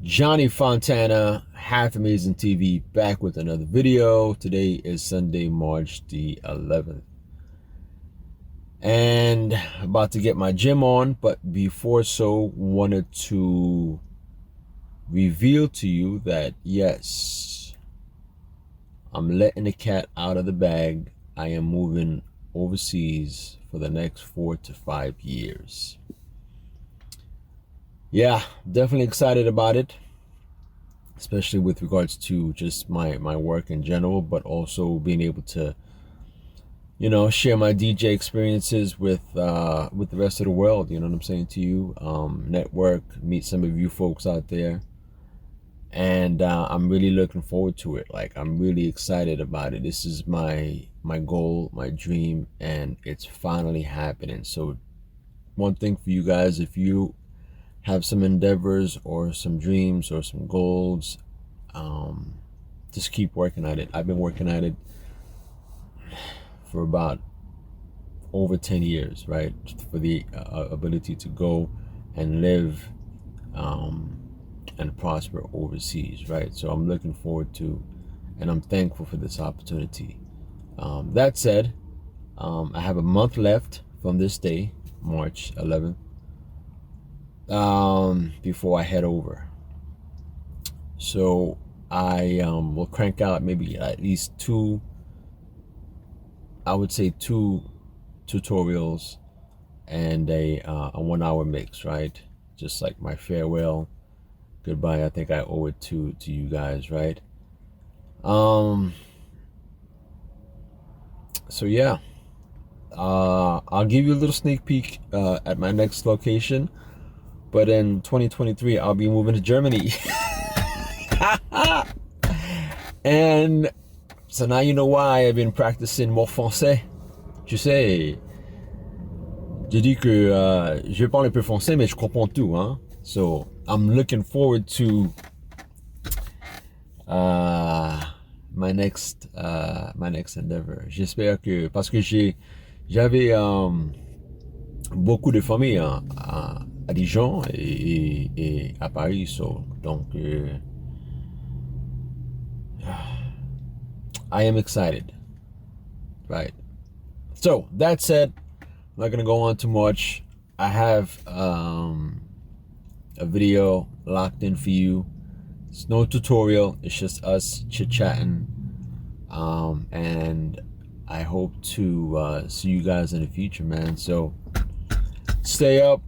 Johnny Fontana, Half Amazing TV, back with another video. Today is Sunday, March the 11th. And about to get my gym on, but before so, wanted to reveal to you that yes, I'm letting the cat out of the bag. I am moving overseas for the next 4 to 5 years. Yeah, definitely excited about it, especially with regards to just my work in general, but also being able to, share my DJ experiences with the rest of the world. You know what I'm saying to you? Network, meet some of you folks out there, and I'm really looking forward to it. Like, I'm really excited about it. This is my goal, my dream, and it's finally happening. So one thing for you guys, if you have some endeavors or some dreams or some goals, just keep working at it. I've been working at it for about over 10 years, right? For the ability to go and live and prosper overseas, right? So I'm looking forward to, and I'm thankful for this opportunity. That said, I have a month left from this day, March 11th, before I head over. So I will crank out maybe at least two tutorials and a 1 hour mix, right? Just like my farewell, goodbye. I think I owe it to you guys, right? So yeah, I'll give you a little sneak peek at my next location. But in 2023, I'll be moving to Germany. And so now you know why I've been practicing mon français. Tu sais, je dis que je parle un peu français, mais je comprends tout, hein? So I'm looking forward to my next endeavor. J'espère que, parce que j'avais beaucoup de famille à Dijon et à Paris, so donc I am excited, right? So that said, I'm not gonna go on too much. I have a video locked in for you. It's no tutorial, it's just us chit-chatting, and I hope to see you guys in the future, man. So stay up,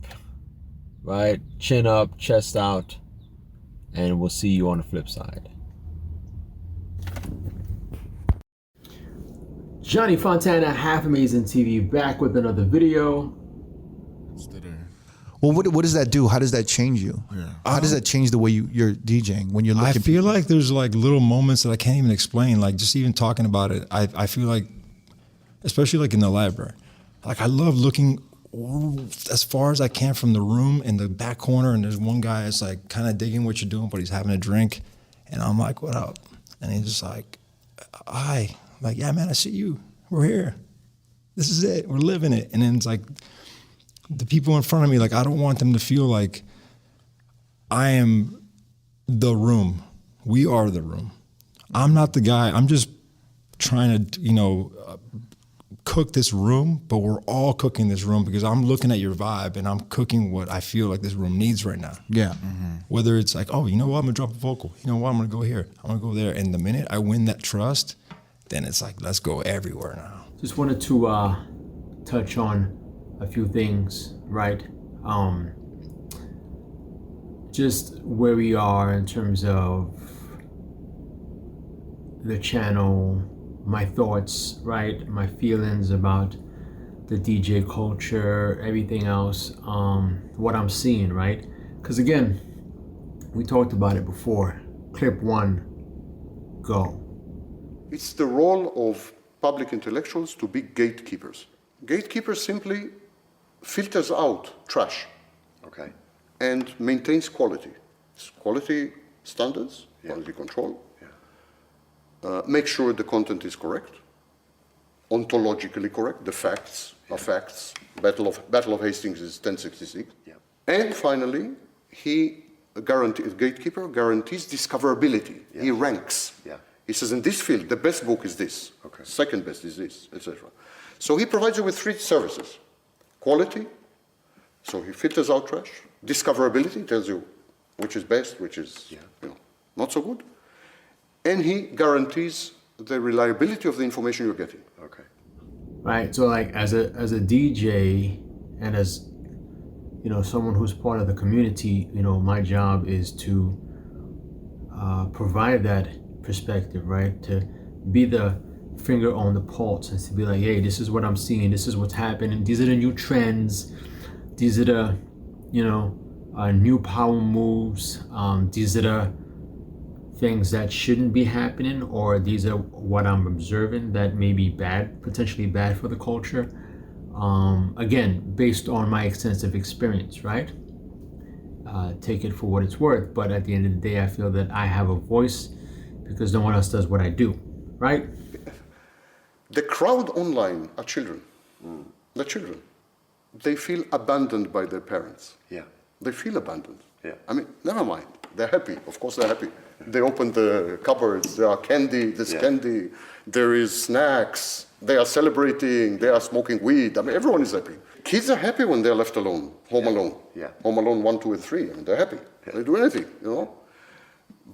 right? Chin up, chest out, and we'll see you on the flip side. Johnny Fontana, Half Amazing TV, back with another video. Well, what does that do? How does that change you? Yeah. How does that change the way you're DJing when you're looking? I feel like there's like little moments that I can't even explain. Like just even talking about it, I feel like, especially like in the library, like I love looking as far as I can from the room in the back corner, and there's one guy that's like kind of digging what you're doing, but he's having a drink, and I'm like, "What up?" And he's just like, "Hi." I'm like, "Yeah, man, I see you. We're here. This is it. We're living it." And then it's like, the people in front of me, like, I don't want them to feel like I am the room. We are the room. I'm not the guy. I'm just trying to, cook this room, but we're all cooking this room because I'm looking at your vibe and I'm cooking what I feel like this room needs right now. Yeah. Mm-hmm. Whether it's like, oh, you know what, I'm gonna drop a vocal. You know what, I'm gonna go here. I'm gonna go there. And the minute I win that trust, then it's like, let's go everywhere now. Just wanted to touch on a few things, right? Just where we are in terms of the channel, my thoughts, right? My feelings about the DJ culture, everything else, what I'm seeing, right? Because again, we talked about it before. Clip one, go. It's the role of public intellectuals to be gatekeepers. Gatekeepers simply filters out trash, Okay. and maintains quality. Quality standards, quality control. Make sure the content is correct, ontologically correct, the facts are facts. Battle of Hastings is 1066. Yeah. And finally, he gatekeeper guarantees discoverability. He ranks. Yeah. He says, in this field, the best book is this. Okay. Second best is this, etc. So he provides you with three services. Quality, so he filters out trash. Discoverability, tells you which is best, which is not so good. And he guarantees the reliability of the information you're getting. Okay. Right. So like as a DJ and as someone who's part of the community, my job is to provide that perspective, right? To be the finger on the pulse and to be like, hey, this is what I'm seeing, this is what's happening, these are the new trends, these are the new power moves, these are the things that shouldn't be happening, or these are what I'm observing that may be bad, potentially bad for the culture. Again, based on my extensive experience, right? Take it for what it's worth, but at the end of the day, I feel that I have a voice because no one else does what I do, right? The crowd online are children. The children. They feel abandoned by their parents. Yeah. They feel abandoned. Yeah. I mean, never mind. They're happy. Of course they're happy. They open the cupboards. There are candy. There's candy. There is snacks. They are celebrating. They are smoking weed. I mean, everyone is happy. Kids are happy when they're left alone, home alone. Yeah. Home alone 1, 2, and 3. I mean, they're happy. Yeah. They do anything,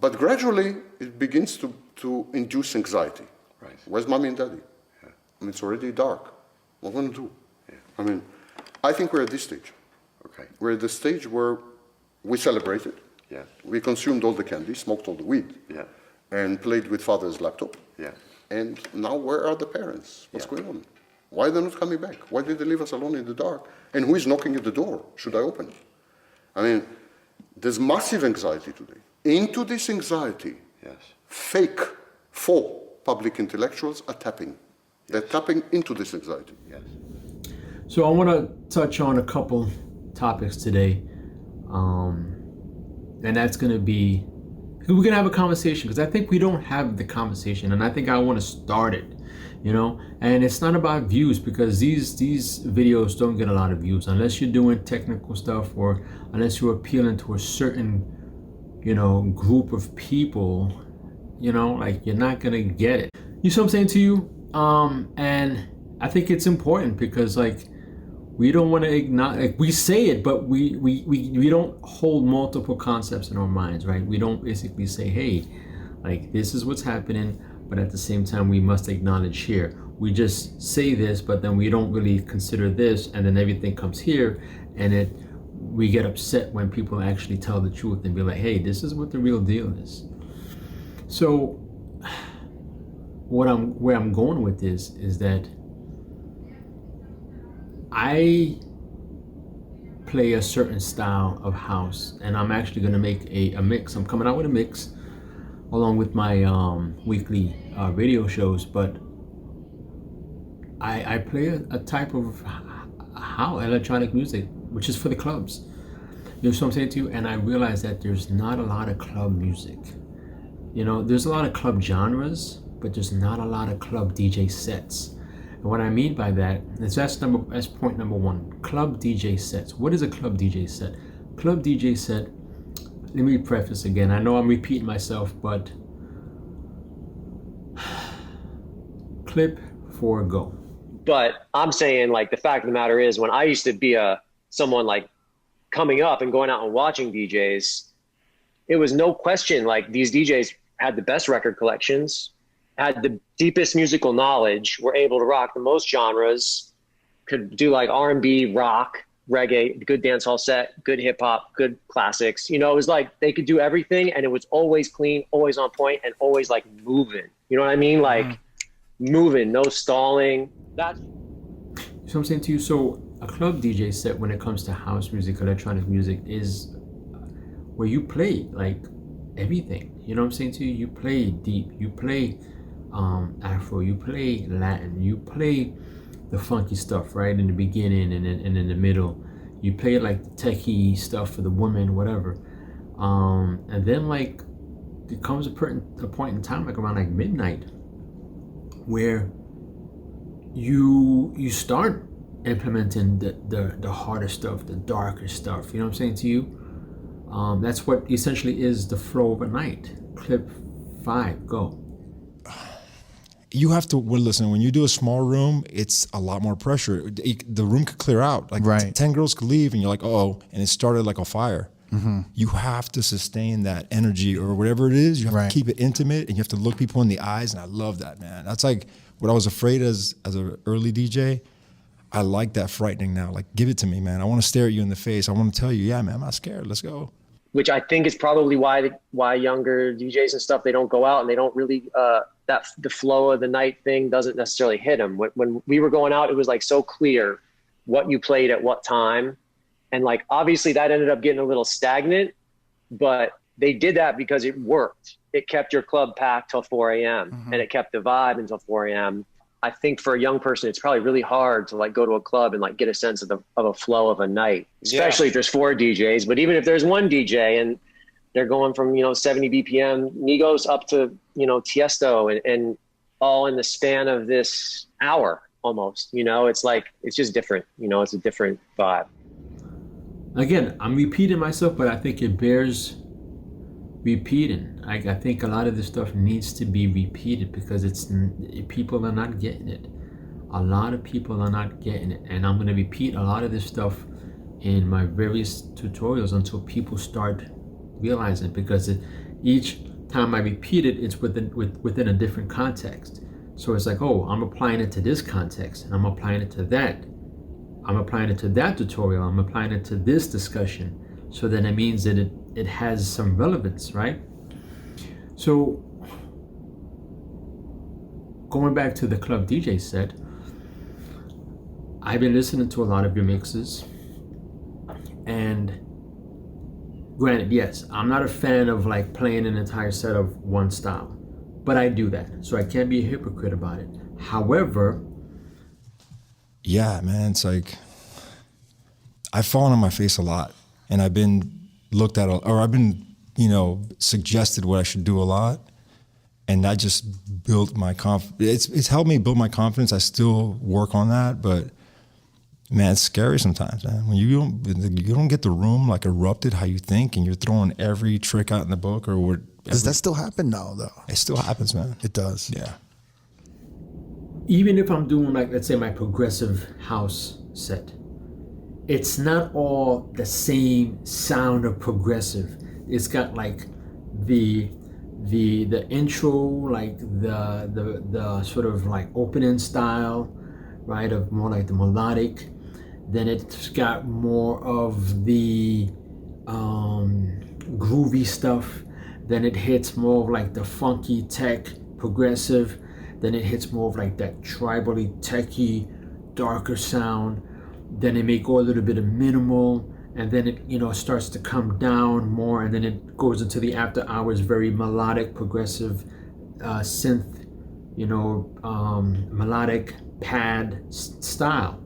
But gradually, it begins to induce anxiety. Right. Where's mommy and daddy? Yeah. I mean, it's already dark. What am I going to do? Yeah. I mean, I think we're at this stage. Okay. We're at the stage where we celebrated. Yeah. We consumed all the candy, smoked all the weed, Yeah. and played with father's laptop. Yeah. And now where are the parents? What's Yeah. going on? Why are they not coming back? Why did they leave us alone in the dark? And who is knocking at the door? Should I open? I mean, there's massive anxiety today. Into this anxiety, Yes. fake public intellectuals are tapping. They're tapping into this anxiety. Yes. So I want to touch on a couple topics today, and that's going to be, we're going to have a conversation because I think we don't have the conversation, and I think I want to start it, and it's not about views because these videos don't get a lot of views unless you're doing technical stuff or unless you're appealing to a certain, group of people, like you're not going to get it. You see what I'm saying to you? And I think it's important because we don't want to ignore, we say it, but we don't hold multiple concepts in our minds, right? We don't basically say, hey, this is what's happening, but at the same time, we must acknowledge here. We just say this, but then we don't really consider this, and then everything comes here, and we get upset when people actually tell the truth and be like, hey, this is what the real deal is. So where I'm going with this is that I play a certain style of house, and I'm actually going to make a mix. I'm coming out with a mix along with my weekly radio shows, but I play a type of electronic music, which is for the clubs. You know what I'm saying to you? And I realize that there's not a lot of club music. There's a lot of club genres, but there's not a lot of club DJ sets. And what I mean by that is that's point number one. Club DJ sets. What is a club DJ set? Club DJ set, let me preface again. I know I'm repeating myself, but clip 4 go. But I'm saying the fact of the matter is when I used to be someone coming up and going out and watching DJs, it was no question these DJs had the best record collections, had the deepest musical knowledge, were able to rock the most genres, could do R&B, rock, reggae, good dance hall set, good hip hop, good classics. It was they could do everything, and it was always clean, always on point, and always moving. You know what I mean? Moving, no stalling. That's. You know what I'm saying to you? So a club DJ set, when it comes to house music, electronic music, is where you play everything. You know what I'm saying to you? You play deep, you play Afro, you play Latin, you play the funky stuff right in the beginning and in the middle. You play the techie stuff for the women, whatever. And then there comes a point in time around midnight where you start implementing the harder stuff, the darker stuff. You know what I'm saying to you? That's what essentially is the flow of a night. Clip 5, go. You have to, well, listen, when you do a small room, it's a lot more pressure. The room could clear out. Like Right. 10 girls could leave and you're like, oh, and it started like a fire. You have to sustain that energy or whatever it is. You have Right. to keep it intimate and you have to look people in the eyes. And I love that, man. That's like what I was afraid as an early DJ. I like that frightening now. Like, give it to me, man. I want to stare at you in the face. I want to tell you, yeah, man, I'm not scared. Let's go. Which I think is probably why younger DJs and stuff, they don't go out and they don't really the flow of the night thing doesn't necessarily hit them. When we were going out, it was like so clear what you played at what time, and like obviously that ended up getting a little stagnant, but they did that because it worked. It kept your club packed till 4 a.m. and it kept the vibe until 4 a.m. I think for a young person, it's probably really hard to like go to a club and like get a sense of a flow of a night, especially if there's 4 DJs. But even if there's one DJ and they're going from, 70 BPM Migos up to, Tiesto and all in the span of this hour almost, it's like, it's just different, it's a different vibe. Again, I'm repeating myself, but I think it bears repeating. I think a lot of this stuff needs to be repeated because people are not getting it. A lot of people are not getting it, and I'm going to repeat a lot of this stuff in my various tutorials until people start realizing it, because each time I repeat it, it's within a different context. So it's like, oh, I'm applying it to this context, and I'm applying it to that. I'm applying it to that tutorial. I'm applying it to this discussion. So then it means that it has some relevance, right? So going back to the club DJ set, I've been listening to a lot of your mixes, and granted, yes, I'm not a fan of like playing an entire set of one style, but I do that, so I can't be a hypocrite about it. However, yeah, man, it's like I've fallen on my face a lot, and I've been looked at, or I've been, suggested what I should do a lot, and that just built my confidence. It's helped me build my confidence. I still work on that, but man, it's scary sometimes, man. When you don't get the room like erupted how you think, and you're throwing every trick out in the book or what. Does that still happen now, though? It still happens, man. It does. Yeah. even if I'm doing like, let's say my progressive house set, it's not all the same sound of progressive. It's got like the intro, like the sort of like opening style, right, of more like the melodic. Then it's got more of the groovy stuff. Then it hits more of like the funky tech progressive. Then it hits more of like that tribally techy darker sound. Then it may go a little bit of minimal, and then it, you know, starts to come down more, and then it goes into the after hours very melodic progressive synth, you know, melodic pad style.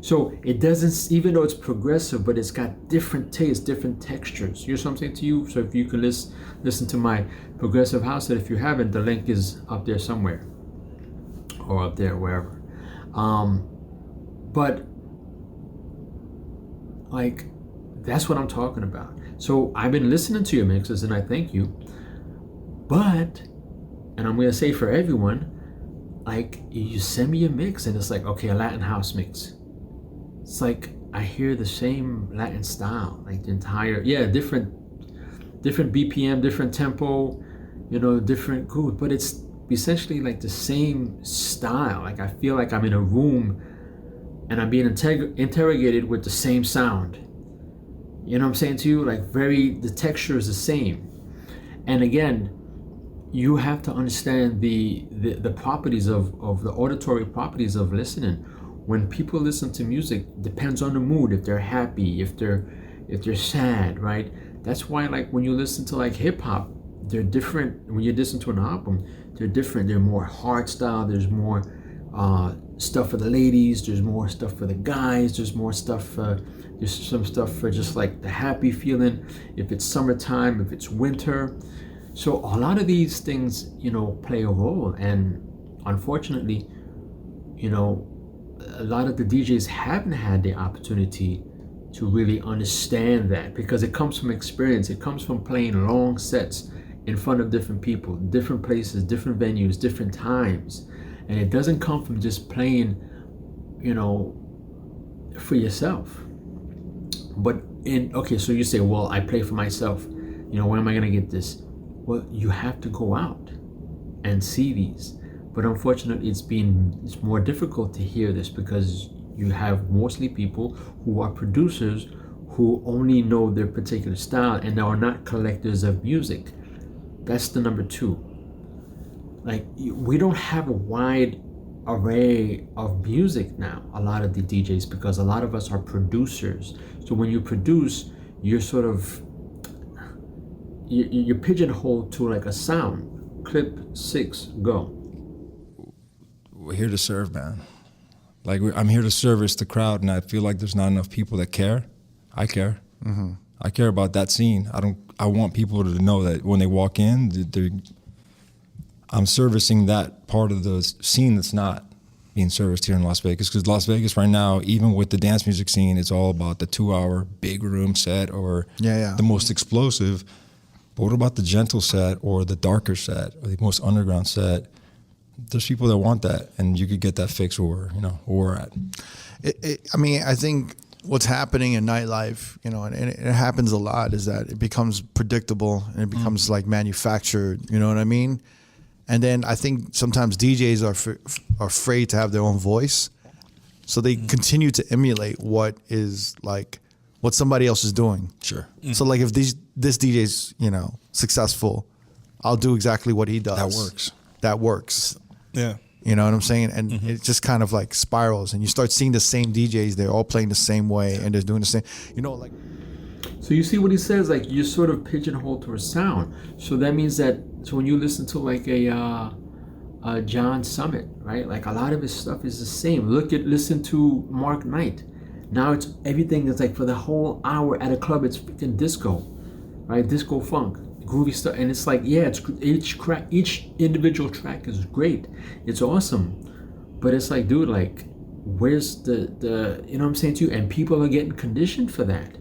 So it doesn't, even though it's progressive, but it's got different tastes, different textures. You know what I'm saying to you? So if you can listen to my progressive house set, if you haven't, the link is up there somewhere, or up there, wherever. But like, that's what I'm talking about. So I've been listening to your mixes, and I thank you. But, and I'm gonna say for everyone, like, you send me a mix, and it's like, okay, a Latin house mix. It's like, I hear the same Latin style, like the entire, yeah, different BPM, different tempo, you know, different groove, but it's essentially like the same style. Like, I feel like I'm in a room and I'm being interrogated with the same sound. You know what I'm saying to you? Like, the texture is the same. And again, you have to understand the properties of the auditory properties of listening. When people listen to music, depends on the mood. If they're happy, if they're sad, right? That's why, like, when you listen to like hip hop, they're different. When you listen to an album, they're different. They're more hard style. There's more stuff for the ladies. There's more stuff for the guys. There's more stuff. There's some stuff for just like the happy feeling. If it's summertime, if it's winter. So a lot of these things, you know, play a role. And unfortunately, you know, a lot of the DJs haven't had the opportunity to really understand that, because it comes from experience. It comes from playing long sets in front of different people, different places, different venues, different times. And it doesn't come from just playing, for yourself. But okay, so you say, well, I play for myself. Where am I gonna get this? Well, you have to go out and see these. But unfortunately, it's more difficult to hear this, because you have mostly people who are producers who only know their particular style and are not collectors of music. That's the number two. Like, we don't have a wide array of music now, a lot of the DJs, because a lot of us are producers. So when you produce, you're sort of, you're pigeonholed to like a sound. Clip 6, go. We're here to serve, man. Like, I'm here to service the crowd, and I feel like there's not enough people that care. I care. Mm-hmm. I care about that scene. I want people to know that when they walk in, I'm servicing that part of the scene that's not being serviced here in Las Vegas. Because Las Vegas right now, even with the dance music scene, it's all about the 2-hour big room set or the most explosive. But what about the gentle set or the darker set or the most underground set? There's people that want that, and you could get that fixed where we're at. I think what's happening in nightlife, and it happens a lot, is that it becomes predictable and it becomes like manufactured. You know what I mean? And then I think sometimes DJs are afraid to have their own voice, so they continue to emulate what somebody else is doing. Sure. So like if this DJ's successful, I'll do exactly what he does. That works. Yeah. You know what I'm saying? And it just kind of like spirals, and you start seeing the same DJs. They're all playing the same way, and they're doing the same. So you see what he says, like you're sort of pigeonholed to a sound. So that means that when you listen to like a John Summit, right? Like a lot of his stuff is the same. Listen to Mark Knight. Now it's everything is like for the whole hour at a club, it's freaking disco, right? Disco funk, groovy stuff, and it's like, it's each individual track is great. It's awesome, but it's like, dude, like where's the you know what I'm saying to you? And people are getting conditioned for that.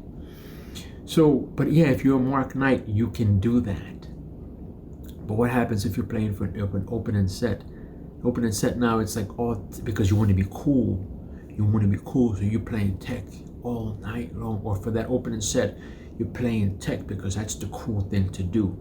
So, but if you're a Mark Knight, you can do that. But what happens if you're playing for an opening set? Opening set now, it's like all because you want to be cool. You want to be cool, so you're playing tech all night long. Or for that opening set, you're playing tech because that's the cool thing to do.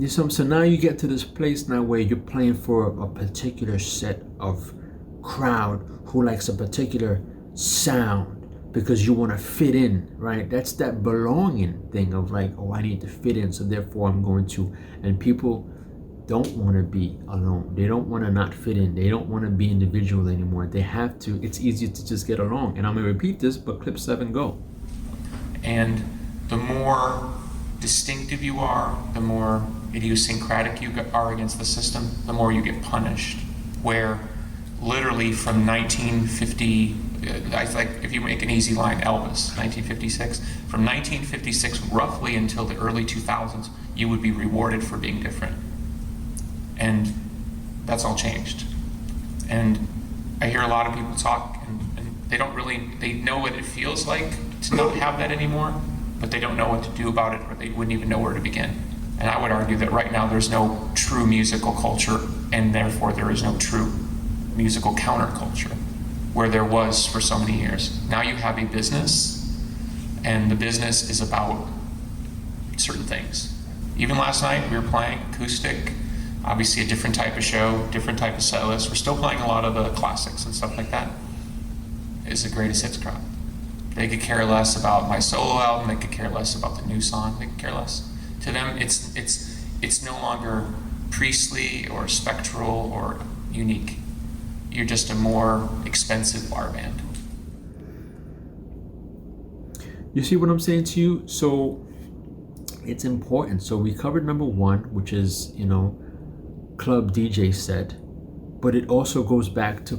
So now you get to this place now where you're playing for a particular set of crowd who likes a particular sound, because you want to fit in, right? That's that belonging thing of like, oh, I need to fit in, so therefore I'm going to. And people don't want to be alone. They don't want to not fit in. They don't want to be individual anymore. They have to. It's easier to just get along. And I'm going to repeat this, but clip 7, go. And the more distinctive you are, the more idiosyncratic you are against the system, the more you get punished. Where literally from 1950, I like if you make an easy line, Elvis, 1956. From 1956 roughly until the early 2000s, you would be rewarded for being different. And that's all changed. And I hear a lot of people talk, and they know what it feels like to not have that anymore, but they don't know what to do about it, or they wouldn't even know where to begin. And I would argue that right now there's no true musical culture, and therefore there is no true musical counterculture, where there was for so many years. Now you have a business, and the business is about certain things. Even last night we were playing acoustic, obviously a different type of show, different type of set list. We're still playing a lot of the classics and stuff like that. It's the greatest hits crowd. They could care less about my solo album, they could care less about the new song, they could care less. To them, it's no longer priestly or spectral or unique. You're just a more expensive bar band. You see what I'm saying to you? So it's important. So we covered number 1, which is, club DJ set, but it also goes back to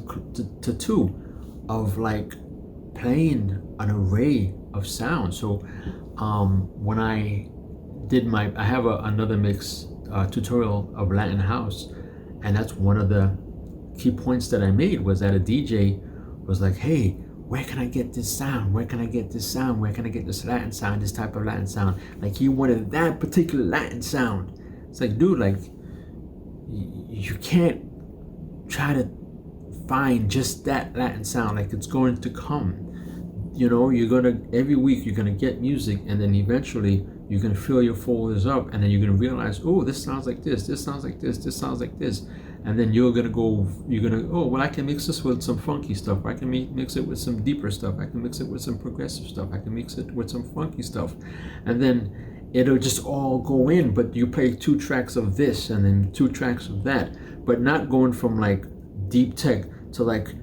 2 of like playing an array of sounds. So when I did I have another mix tutorial of Latin house, and that's one of the key points that I made, was that a DJ was like, hey, where can I get this sound? Where can I get this sound? Where can I get this Latin sound, this type of Latin sound? Like he wanted that particular Latin sound. It's like, dude, like you can't try to find just that Latin sound. Like it's going to come. You know, you're gonna, every week you're gonna get music, and then eventually you're gonna fill your folders up, and then you're gonna realize, oh, this sounds like this sounds like this sounds like this. And then you're gonna, oh, well, I can mix this with some funky stuff. I can mix it with some deeper stuff. I can mix it with some progressive stuff. I can mix it with some funky stuff. And then it'll just all go in, but you play 2 tracks of this and then 2 tracks of that, but not going from like deep tech to like,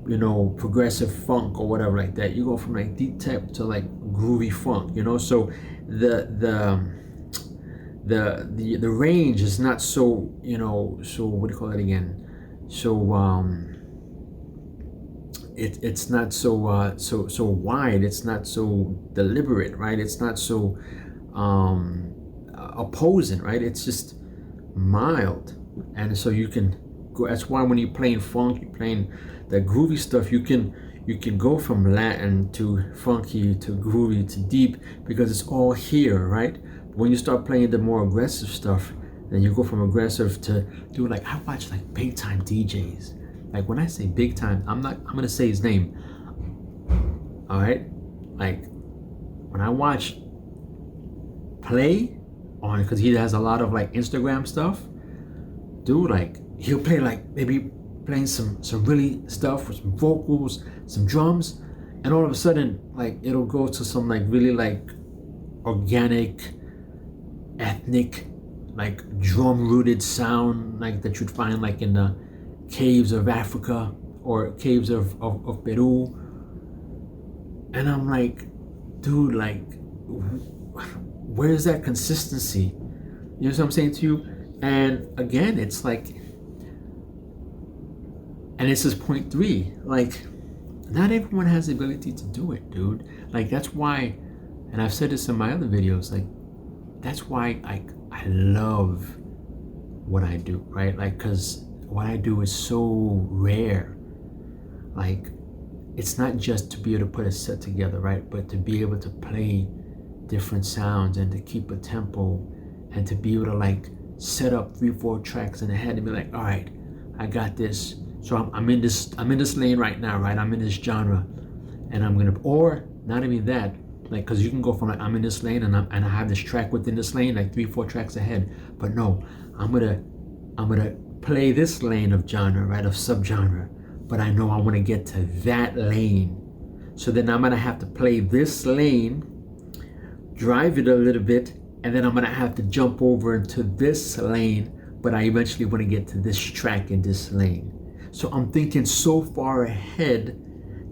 you know, progressive funk or whatever like that. You go from like deep tech to like groovy funk, you know? So the range is not so, you know, so what do you call it again? So it's not so so wide. It's not so deliberate, right? It's not so opposing, right? It's just mild, and so you can go. That's why when you're playing funk, you're playing the groovy stuff. You can go from Latin to funky to groovy to deep because it's all here, right? When you start playing the more aggressive stuff, then you go from aggressive to do, like, I watch like big time DJs. Like when I say big time, I'm gonna say his name. All right, like when I watch play on, because he has a lot of like Instagram stuff, dude. Like he'll play like maybe playing some really stuff with some vocals, some drums, and all of a sudden like it'll go to some like really like organic, ethnic, like drum rooted sound like that you'd find like in the caves of Africa or caves of Peru. And I'm like, dude, like where's that consistency? You know what I'm saying to you? And again, it's like, and this is point 3, like not everyone has the ability to do it, dude. Like that's why, and I've said this in my other videos, like that's why I love what I do, right? Like, cause what I do is so rare. Like, it's not just to be able to put a set together, right? But to be able to play different sounds and to keep a tempo and to be able to like set up 3-4 tracks in the head and be like, all right, I got this. So I'm in this lane right now, right? I'm in this genre, and I'm gonna, or not even that, like, cause you can go from like I'm in this lane and I have this track within this lane, like 3-4 tracks ahead. But no, I'm gonna play this lane of genre, right, of subgenre, but I know I want to get to that lane. So then I'm gonna have to play this lane, drive it a little bit, and then I'm gonna have to jump over into this lane, but I eventually want to get to this track in this lane. So I'm thinking so far ahead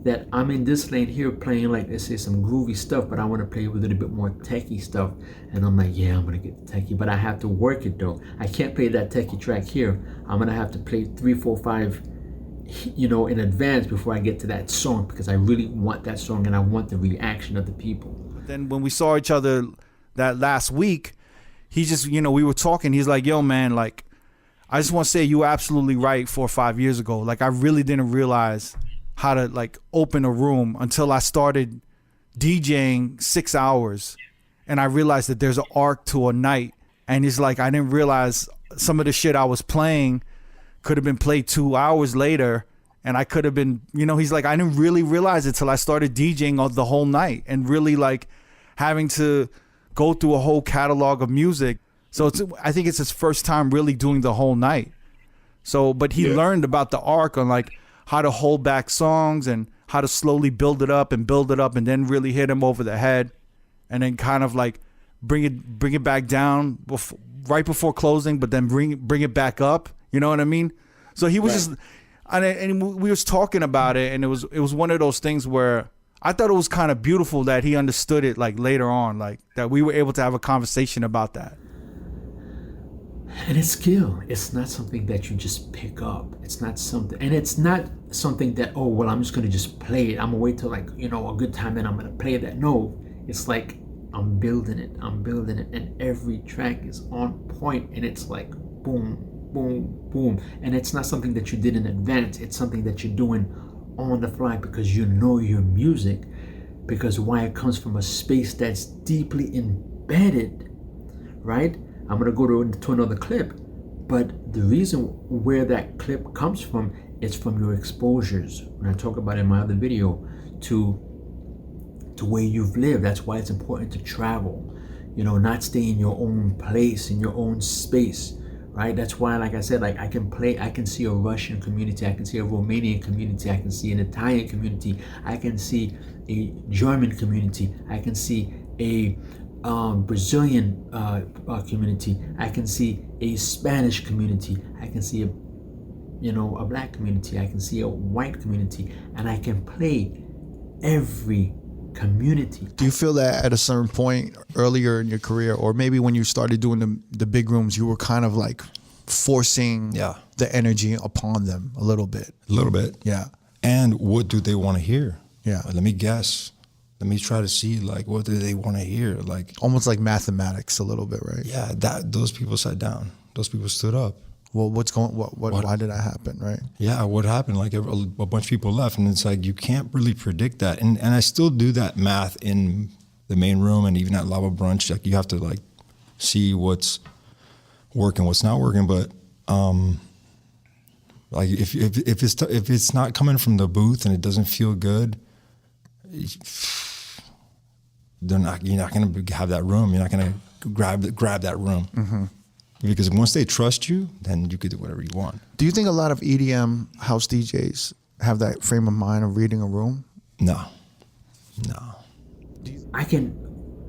that I'm in this lane here playing like, let's say, some groovy stuff, but I want to play with a little bit more techie stuff. And I'm like, yeah, I'm gonna get the techie, but I have to work it though. I can't play that techie track here. I'm gonna have to play 3, 4, 5, you know, in advance before I get to that song, because I really want that song and I want the reaction of the people. Then when we saw each other that last week, he just, you know, we were talking. He's like, yo, man, like, I just want to say you were absolutely right 4 or 5 years ago. Like, I really didn't realize how to like open a room until I started DJing 6 hours, and I realized that there's an arc to a night. And he's like, I didn't realize some of the shit I was playing could have been played 2 hours later, and I could have been, you know, he's like, I didn't really realize it till I started DJing the whole night and really like having to go through a whole catalog of music. So I think it's his first time really doing the whole night. So, but he learned about the arc on like how to hold back songs and how to slowly build it up and then really hit him over the head, and then kind of like bring it back down right before closing, but then bring it back up. You know what I mean? So he was just, and we was talking about it, and it was one of those things where I thought it was kind of beautiful that he understood it like later on, like that we were able to have a conversation about that. And it's skill. It's not something that you just pick up. It's not something, and it's not something that, oh, well, I'm just going to just play it. I'm going to wait till like, you know, a good time and I'm going to play that. No, it's like I'm building it. And every track is on point, and it's like boom, boom, boom. And it's not something that you did in advance. It's something that you're doing on the fly because you know your music, because why, it comes from a space that's deeply embedded, right? I'm gonna go to another clip, but the reason where that clip comes from is from your exposures. When I talk about in my other video, to where you've lived. That's why it's important to travel, you know, not stay in your own place, in your own space, right? That's why, like I said, like I can see a Russian community, I can see a Romanian community, I can see an Italian community, I can see a German community, I can see a Brazilian community, I can see a Spanish community, I can see a, you know, a black community, I can see a white community, and I can play every community. Do you feel that at a certain point earlier in your career, or maybe when you started doing the big rooms, you were kind of like forcing the energy upon them a little bit? A little bit. Yeah. And what do they want to hear? Yeah. Let me guess. Let me try to see, like, what do they want to hear? Like, almost like mathematics a little bit, right? Yeah, those people sat down. Those people stood up. Well, why did that happen, right? Yeah, what happened? Like a bunch of people left, and it's like you can't really predict that. And I still do that math in the main room, and even at Lava Brunch. Like you have to like see what's working, what's not working. But like if it's not coming from the booth and it doesn't feel good, you're not going to have that room. You're not going to grab that room. Mm-hmm. Because once they trust you, then you could do whatever you want. Do you think a lot of EDM house DJs have that frame of mind of reading a room? No. I can,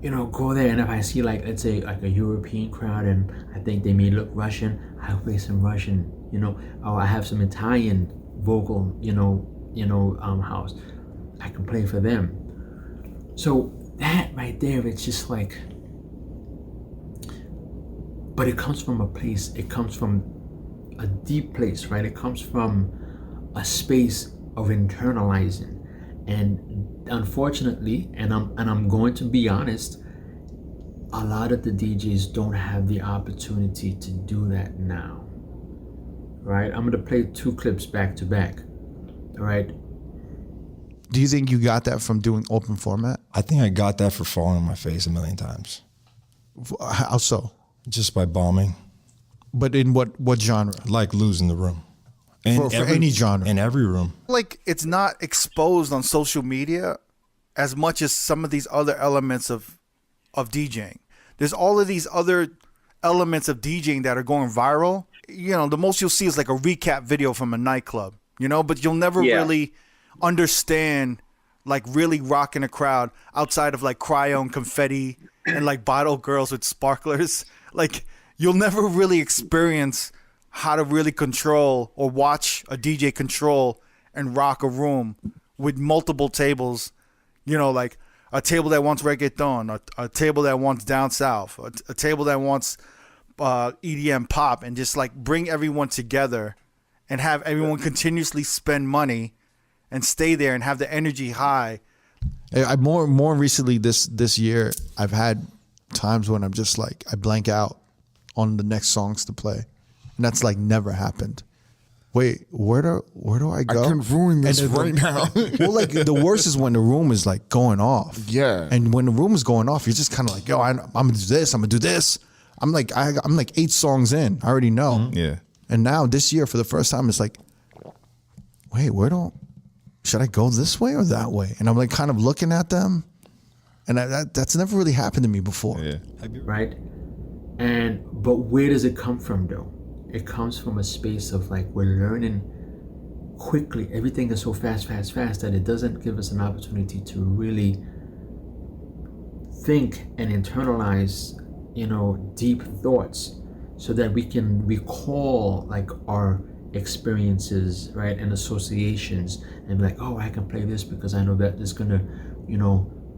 you know, go there, and if I see, like, let's say like a European crowd and I think they may look Russian, I'll play some Russian, you know, or I have some Italian vocal, house, I can play for them. So that right there, it's just like, but it comes from a place, it comes from a deep place, right? It comes from a space of internalizing. And unfortunately, and I'm going to be honest, a lot of the DJs don't have the opportunity to do that now, right? I'm gonna play 2 clips back to back, all right? Do you think you got that from doing open format? I think I got that for falling on my face a million times. How so? Just by bombing. But in what genre? Like losing the room. For any genre? In every room. Like it's not exposed on social media as much as some of these other elements of DJing. There's all of these other elements of DJing that are going viral. You know, the most you'll see is like a recap video from a nightclub, you know, but you'll never really understand like really rocking a crowd outside of like cryo and confetti and like bottle girls with sparklers. Like you'll never really experience how to really control or watch a DJ control and rock a room with multiple tables, you know, like a table that wants reggaeton, a table that wants down south, a table that wants EDM pop, and just like bring everyone together and have everyone continuously spend money and stay there and have the energy high. I more recently this year, I've had times when I'm just like, I blank out on the next songs to play. And that's like never happened. Wait, where do I go? I can ruin this right now. Well, like the worst is when the room is like going off. Yeah. And when the room is going off, you're just kind of like, yo, I'm gonna do this. I'm gonna do this. I'm like 8 songs in. I already know. Mm-hmm. Yeah. And now this year, for the first time, it's like, wait, should I go this way or that way? And I'm like kind of looking at them, and that's never really happened to me before. Yeah. Right? But where does it come from though? It comes from a space of like, we're learning quickly. Everything is so fast that it doesn't give us an opportunity to really think and internalize, deep thoughts, so that we can recall like our experiences, right, and associations, and be like, oh, I can play this because I know that it's gonna,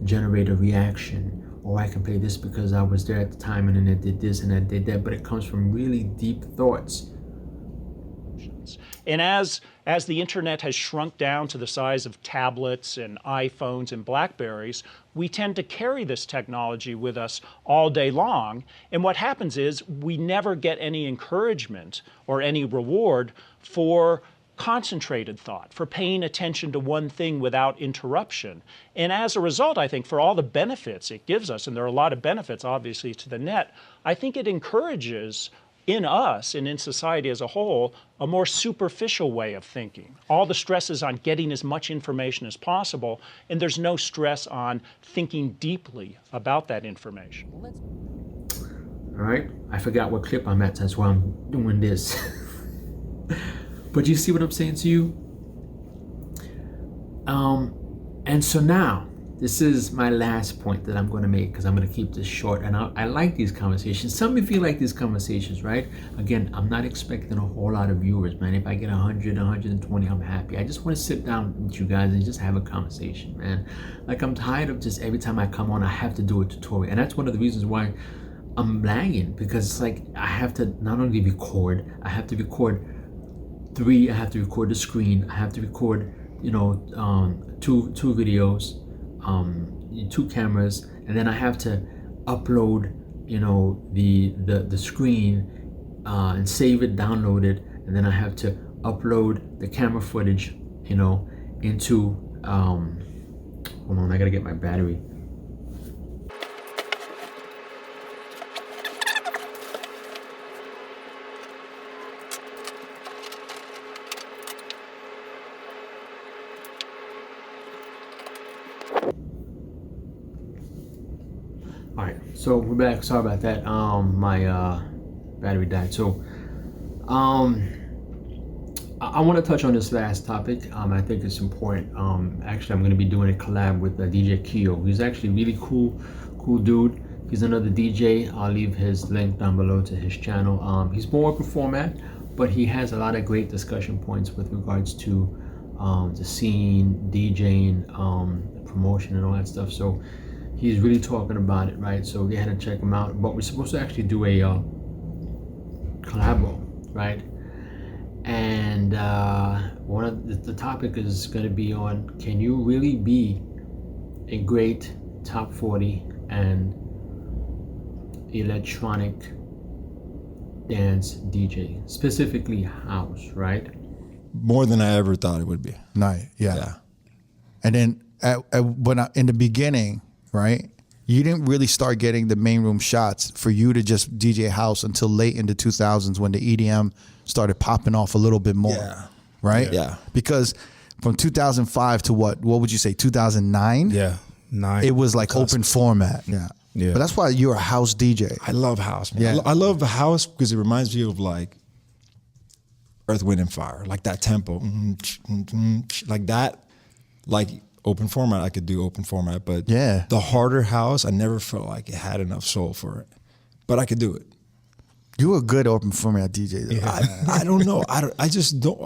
generate a reaction. Or I can play this because I was there at the time and then I did this and I did that. But it comes from really deep thoughts. And as the internet has shrunk down to the size of tablets and iPhones and Blackberries, we tend to carry this technology with us all day long. And what happens is we never get any encouragement or any reward for concentrated thought, for paying attention to one thing without interruption. And as a result, I think for all the benefits it gives us, and there are a lot of benefits obviously to the net, I think it encourages in us and in society as a whole a more superficial way of thinking. All the stress is on getting as much information as possible, and there's no stress on thinking deeply about that information. All right, I forgot what clip I'm at, that's why I'm doing this. But you see what I'm saying to you? And so now, this is my last point that I'm going to make, because I'm going to keep this short. And I like these conversations. Some of you like these conversations, right? Again, I'm not expecting a whole lot of viewers, man. If I get 100, 120, I'm happy. I just want to sit down with you guys and just have a conversation, man. Like, I'm tired of just every time I come on, I have to do a tutorial. And that's one of the reasons why I'm lagging, because it's like I have to not only record, I have to record I have to record the screen, I have to record, two videos, 2 cameras, and then I have to upload, the screen and save it, download it, and then I have to upload the camera footage, into hold on, I gotta get my battery. All right, so we're back. Sorry about that. My battery died. So, I want to touch on this last topic. I think it's important. Actually, I'm going to be doing a collab with DJ Keo. He's actually a really cool dude. He's another DJ. I'll leave his link down below to his channel. He's more open format, but he has a lot of great discussion points with regards to the scene, DJing, promotion, and all that stuff. So he's really talking about it, right? So they had to check him out. But we're supposed to actually do a collabo, right? And one of the topic is going to be on, can you really be a great top 40 and electronic dance DJ, specifically house, right? More than I ever thought it would be. Nice, yeah. And then in the beginning, right, you didn't really start getting the main room shots for you to just DJ house until late in the 2000s when the EDM started popping off a little bit more. Yeah. Right? Yeah. Because from 2005 to what would you say, 2009? Yeah, 9. It was like open format. Yeah. Yeah. But that's why you're a house DJ. I love house, man. Yeah. I love the house because it reminds me of like Earth, Wind, and Fire, like that tempo, like that, like open format. I could do open format, but yeah, the harder house, I never felt like it had enough soul for it, but I could do it. You were a good open format DJ, though. Yeah. I don't know. I just don't.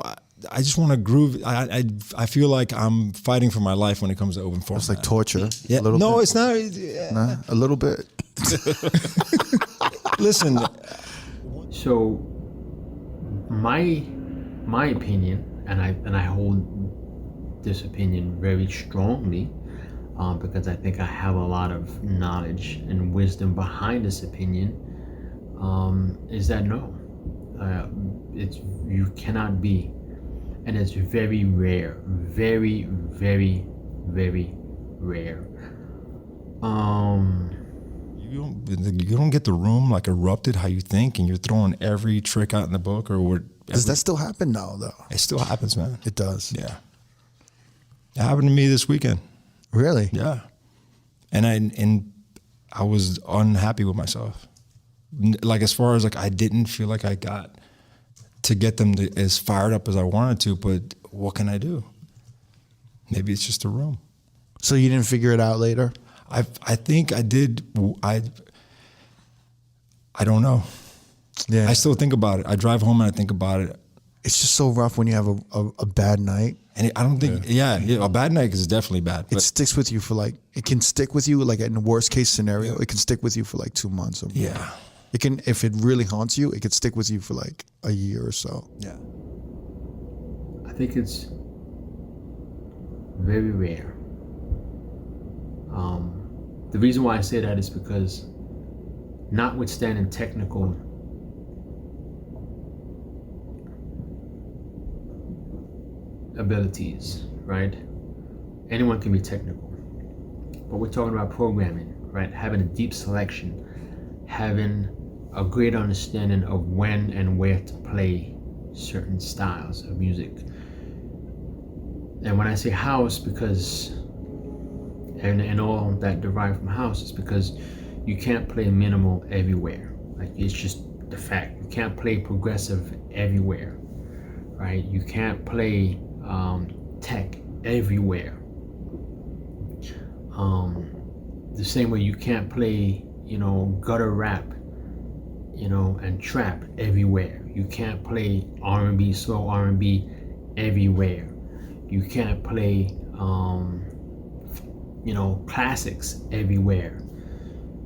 I just want to groove. I feel like I'm fighting for my life when it comes to open format. It's like torture. Yeah. A little no, bit. it's not. Nah, a little bit. Listen. So my opinion, and I hold this opinion very strongly, because I think I have a lot of knowledge and wisdom behind this opinion, is that no, you cannot be, and it's very rare, very, very, very rare. You don't get the room like erupted how you think, and you're throwing every trick out in the book or what. Does that still happen now, though? It still happens, man. It does. Yeah. It happened to me this weekend. Really? Yeah. And I was unhappy with myself. Like, as far as like, I didn't feel like I got to get them to, as fired up as I wanted to, but what can I do? Maybe it's just a room. So you didn't figure it out later? I think I did. I don't know. Yeah. I still think about it. I drive home and I think about it. It's just so rough when you have a bad night. And I don't think, yeah, a bad night is definitely bad. It sticks with you for like, it can stick with you like in the worst case scenario, it can stick with you for like 2 months or more. Yeah. It can, if it really haunts you, it could stick with you for like a year or so. Yeah. I think it's very rare. The reason why I say that is because, notwithstanding abilities, right? Anyone can be technical, but we're talking about programming, right? Having a deep selection, having a great understanding of when and where to play certain styles of music. And when I say house, because and all that derived from house is because you can't play minimal everywhere. Like, it's just the fact. You can't play progressive everywhere, right? You can't play tech everywhere. The same way you can't play, gutter rap, and trap everywhere. You can't play R&B, slow R&B everywhere. You can't play, classics everywhere,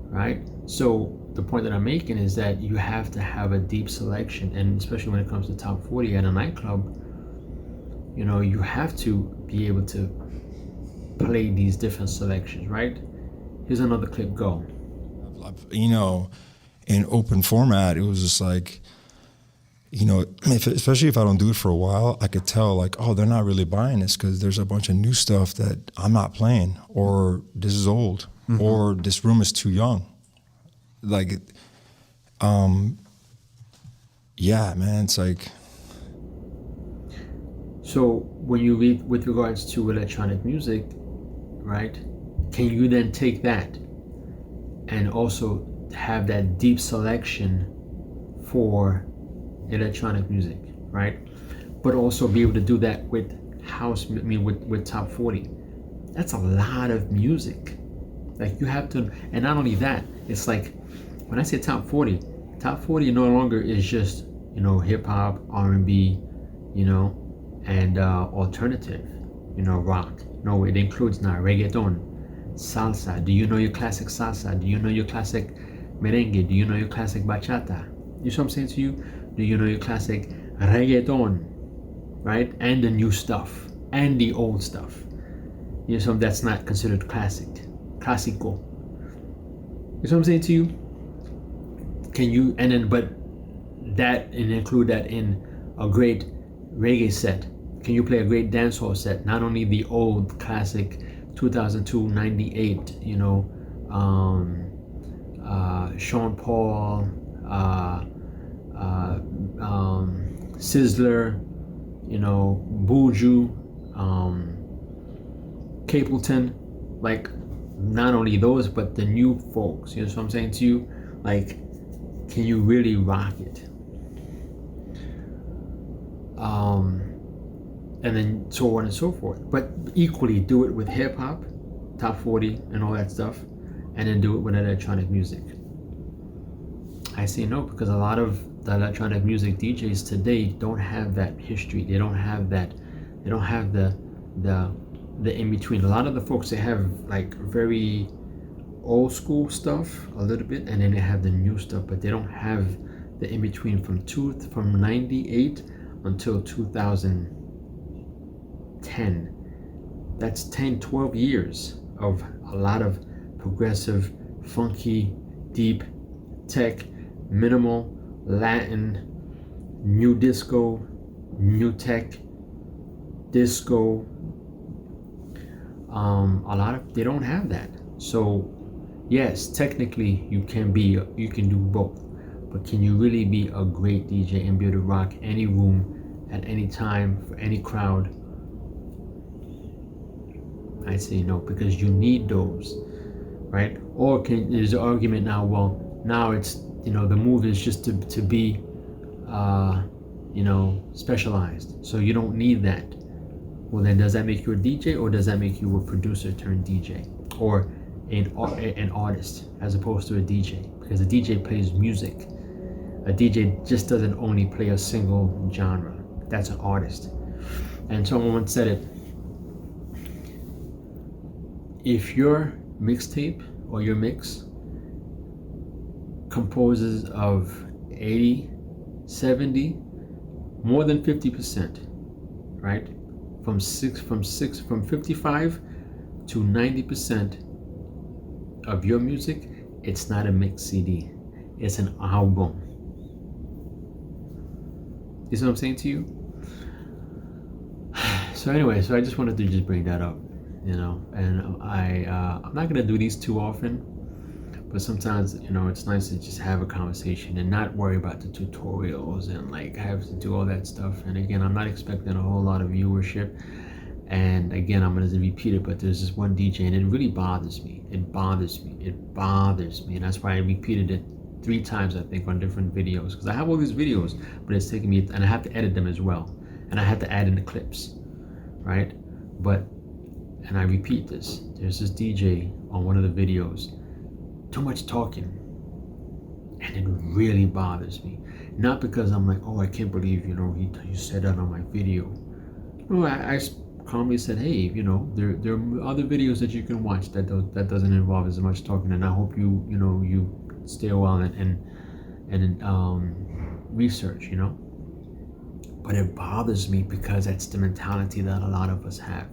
right? So the point that I'm making is that you have to have a deep selection, and especially when it comes to top 40 at a nightclub, you have to be able to play these different selections, right? Here's another clip, go. In open format, it was just like, especially if I don't do it for a while, I could tell like, oh, they're not really buying this because there's a bunch of new stuff that I'm not playing, or this is old, or this room is too young. Like, yeah, man, it's like. So when you read with regards to electronic music, right, can you then take that and also have that deep selection for electronic music, right? But also be able to do that with house, with top 40. That's a lot of music. Like, you have to, and not only that, it's like, when I say top 40 no longer is just, hip hop, R&B, and alternative, rock. No, it includes now reggaeton, salsa. Do you know your classic salsa? Do you know your classic merengue? Do you know your classic bachata? You see what I'm saying to you? Do you know your classic reggaeton, right? And the new stuff, and the old stuff. So that's not considered classical. You see what I'm saying to you? Can you, and then, but that, and include that in a great reggae set. Can you play a great dancehall set? Not only the old classic 2002, 98, Sean Paul, Sizzler, Buju, Capleton, like, not only those, but the new folks. You know what I'm saying to you? Like, can you really rock it? And then so on and so forth. But equally do it with hip hop, top 40 and all that stuff, and then do it with electronic music. I say no, because a lot of the electronic music DJs today don't have that history. They don't have that. They don't have the in between. A lot of the folks, they have like very old school stuff a little bit, and then they have the new stuff, but they don't have the in between from 98 until 2010. That's 10-12 years of a lot of progressive, funky, deep tech, minimal, Latin, new disco, new tech, disco. A lot of, they don't have that. So yes, technically you can do both, but can you really be a great DJ and be able to rock any room at any time for any crowd? I say no, because you need those, right? Or there's the argument now, well, now it's, the move is just to be specialized, so you don't need that. Well, then does that make you a DJ, or does that make you a producer turned DJ, or an artist as opposed to a DJ? Because a DJ plays music. A DJ just doesn't only play a single genre. That's an artist. And someone once said it, if your mixtape or your mix composes of 80, 70, more than 50%, right? From 55 to 90% of your music, it's not a mix CD, it's an album. You see what I'm saying to you? So anyway, so I just wanted to just bring that up, and I'm not gonna do these too often, but sometimes it's nice to just have a conversation and not worry about the tutorials and like have to do all that stuff. And again, I'm not expecting a whole lot of viewership. And again, I'm gonna repeat it, but there's this one DJ, and it really bothers me. It bothers me. It bothers me, and that's why I repeated it 3 times, I think, on different videos, because I have all these videos, but it's taking me, and I have to edit them as well, and I have to add in the clips, right? But, and I repeat this, there's this DJ on one of the videos, too much talking, and it really bothers me. Not because I'm like, oh, I can't believe, he said that on my video. No, I calmly said, hey, there are other videos that you can watch that doesn't involve as much talking, and I hope you stay a while and research, But it bothers me because that's the mentality that a lot of us have,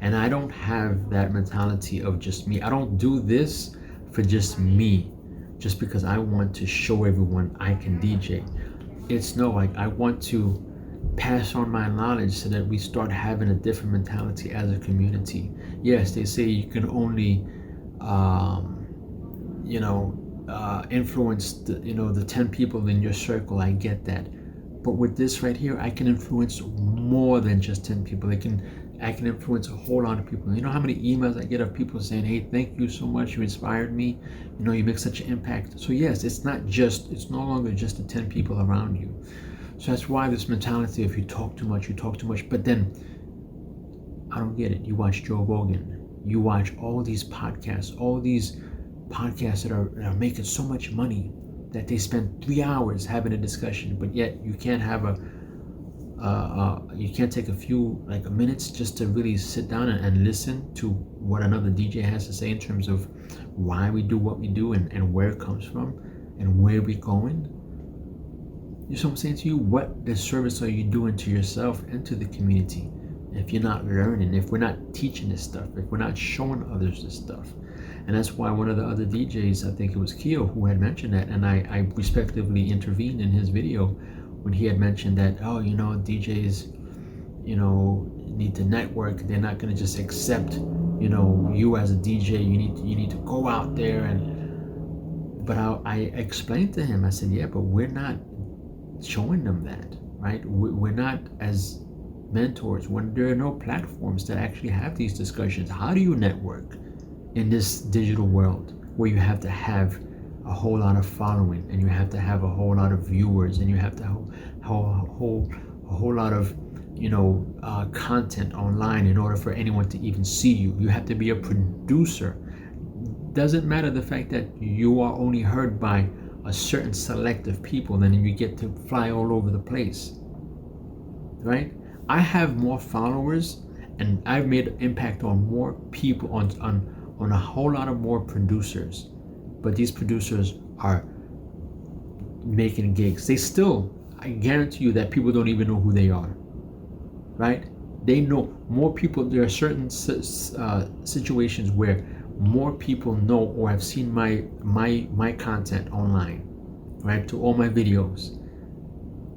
and I don't have that mentality of just me. I don't do this for just me, just because I want to show everyone I can DJ. It's no, like, I want to pass on my knowledge so that we start having a different mentality as a community. Yes, they say you can only influence the 10 people in your circle. I get that, but with this right here, I can influence more than just 10 people. I can influence a whole lot of people. You know how many emails I get of people saying, hey, thank you so much, you inspired me, you make such an impact. So yes, it's no longer just the 10 people around you. So that's why this mentality of you talk too much, but then I don't get it. You watch Joe Rogan, you watch all these podcasts that are making so much money that they spend 3 hours having a discussion, but yet you can't have you can't take a few minutes just to really sit down and listen to what another DJ has to say in terms of why we do what we do and where it comes from and where we're going. You know what I'm saying to you? What disservice are you doing to yourself and to the community if you're not learning, if we're not teaching this stuff, if we're not showing others this stuff? And that's why one of the other DJs, I think it was Keo, who had mentioned that, and I respectively intervened in his video when he had mentioned that, DJs, need to network. They're not going to just accept, you as a DJ. You need to go out there But I explained to him, I said, yeah, but we're not showing them that, right? We're not as mentors when there are no platforms that actually have these discussions. How do you network in this digital world where you have to have a whole lot of following, and you have to have a whole lot of viewers, and you have to have a whole lot of content online in order for anyone to even see you? You have to be a producer. Doesn't matter the fact that you are only heard by a certain select of people, then you get to fly all over the place, right? I have more followers, and I've made an impact on more people, on a whole lot of more producers, but these producers are making gigs. I guarantee you that people don't even know who they are, right? They know more people. There are certain situations where more people know or have seen my content online, right, to all my videos,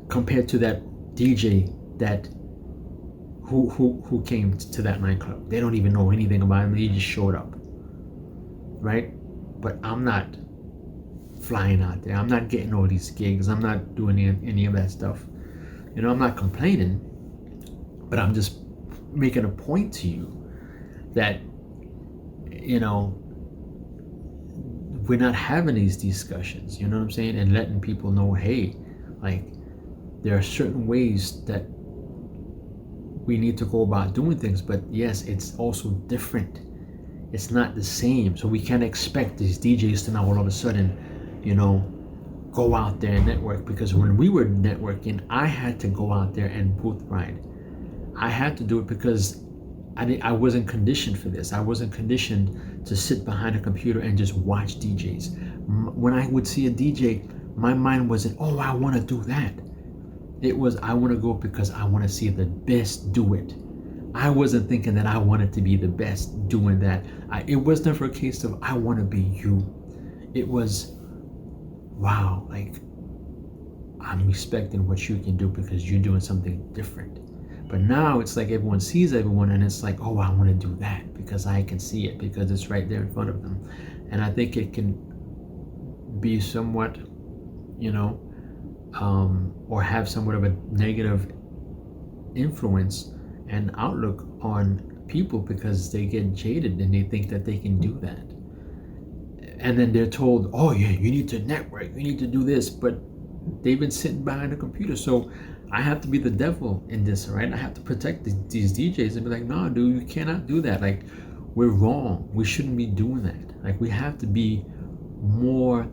compared to that DJ who came to that nightclub. They don't even know anything about him. He just showed up, right? But I'm not flying out there. I'm not getting all these gigs. I'm not doing any of that stuff. I'm not complaining, but I'm just making a point to you that we're not having these discussions, you know what I'm saying? And letting people know, hey, like, there are certain ways that we need to go about doing things, but yes, it's also different. It's not the same. So we can't expect these DJs to now all of a sudden, go out there and network, because when we were networking, I had to go out there and booth ride. I had to do it because I wasn't conditioned for this. I wasn't conditioned to sit behind a computer and just watch DJs. When I would see a DJ, my mind wasn't, oh, I want to do that. It was, I want to go because I want to see the best do it. I wasn't thinking that I wanted to be the best doing that. It was never a case of I want to be you. It was, wow, like, I'm respecting what you can do because you're doing something different. But now it's like everyone sees everyone, and it's like, oh, I want to do that because I can see it, because it's right there in front of them. And I think it can be somewhat, or have somewhat of a negative influence and outlook on people, because they get jaded and they think that they can do that. And then they're told, oh yeah, you need to network, you need to do this, but they've been sitting behind a computer. So I have to be the devil in this, right? I have to protect these DJs and be like, no, dude, you cannot do that. Like, we're wrong. We shouldn't be doing that. Like, we have to be more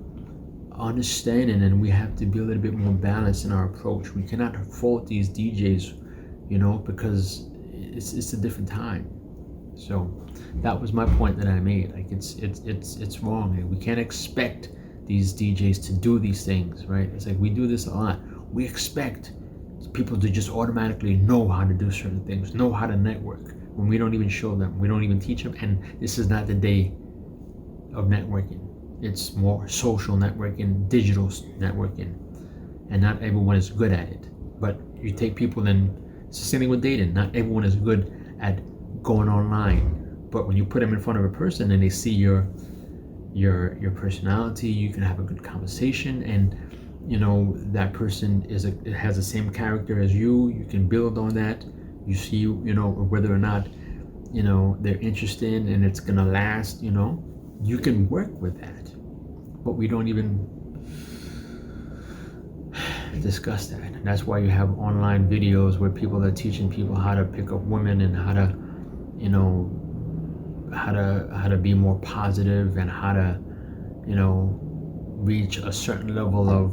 understanding, and we have to be a little bit more balanced in our approach. We cannot fault these DJs, because it's a different time. So that was my point that I made. Like, it's wrong. We can't expect these DJs to do these things, right? It's like we do this a lot. We expect people to just automatically know how to do certain things, know how to network, when we don't even show them, we don't even teach them. And this is not the day of networking. It's more social networking, digital networking, and not everyone is good at it. But you take people, and it's the same thing with dating. Not everyone is good at going online, but when you put them in front of a person and they see your personality, you can have a good conversation, and that person has the same character as you. You can build on that. You see, whether or not they're interested and it's gonna last. You can work with that, but we don't even discuss that. And that's why you have online videos where people are teaching people how to pick up women, and how to how to be more positive, and how to reach a certain level of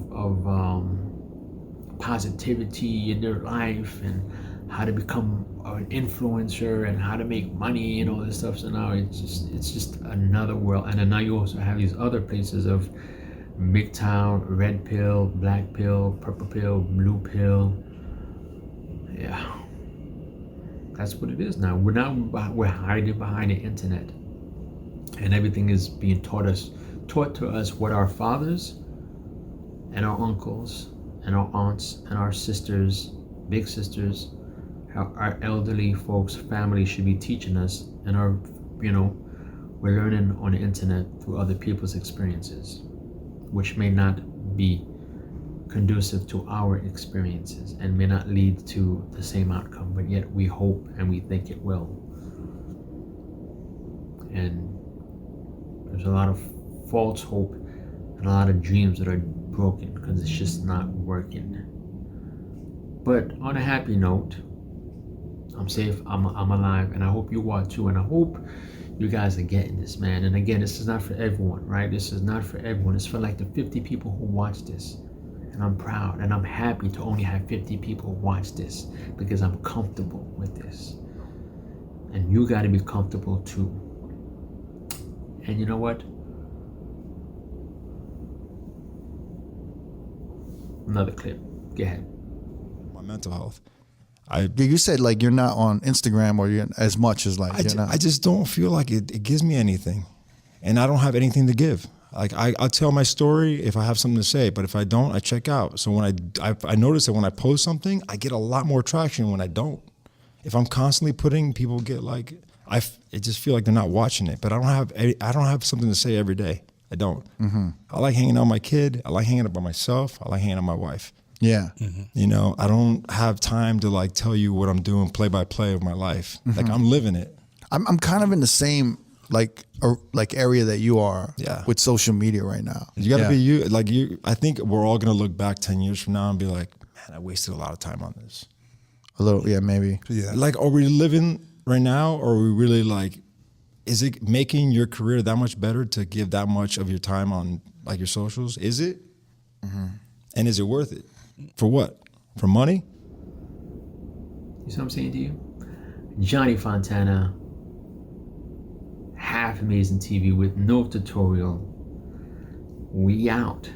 positivity in their life, and how to become an influencer, and how to make money and all this stuff. So now it's just another world. And then now you also have these other places of MGTOW, red pill, black pill, purple pill, blue pill. Yeah, that's what it is now. We're hiding behind the internet, and everything is being taught to us what our fathers and our uncles and our aunts and our sisters, big sisters, our elderly folks, family should be teaching us. And we're learning on the internet through other people's experiences, which may not be conducive to our experiences and may not lead to the same outcome, but yet we hope and we think it will. And there's a lot of false hope and a lot of dreams that are broken because it's just not working. But on a happy note, I'm safe, I'm alive, and I hope you are too, and I hope you guys are getting this, man. And again, this is not for everyone, right? This is not for everyone. It's for like the 50 people who watch this. And I'm proud and I'm happy to only have 50 people who watch this, because I'm comfortable with this. And you got to be comfortable too. And you know what? Another clip. Go ahead. My mental health. You said like you're not on Instagram, or you're as much as like you're not. I just don't feel like it gives me anything, and I don't have anything to give. Like I'll tell my story if I have something to say, but if I don't, I check out. So when I notice that when I post something, I get a lot more traction when I don't. If I'm constantly putting, people get like I just feel like they're not watching it. But I don't have something to say every day. I don't. Mm-hmm. I like hanging out with my kid. I like hanging out by myself. I like hanging out with my wife. Yeah. Mm-hmm. I don't have time to like tell you what I'm doing play by play of my life. Mm-hmm. Like I'm living it. I'm kind of in the same like area that you are with social media right now. You got to be you. Like you, I think we're all going to look back 10 years from now and be like, man, I wasted a lot of time on this. A little, yeah, maybe. Yeah. Like, are we living right now, or are we really like, is it making your career that much better to give that much of your time on like your socials? Is it? Mm-hmm. And is it worth it? For what? For money? You see what I'm saying to you? Johnny Fontana, half amazing TV with no tutorial. We out.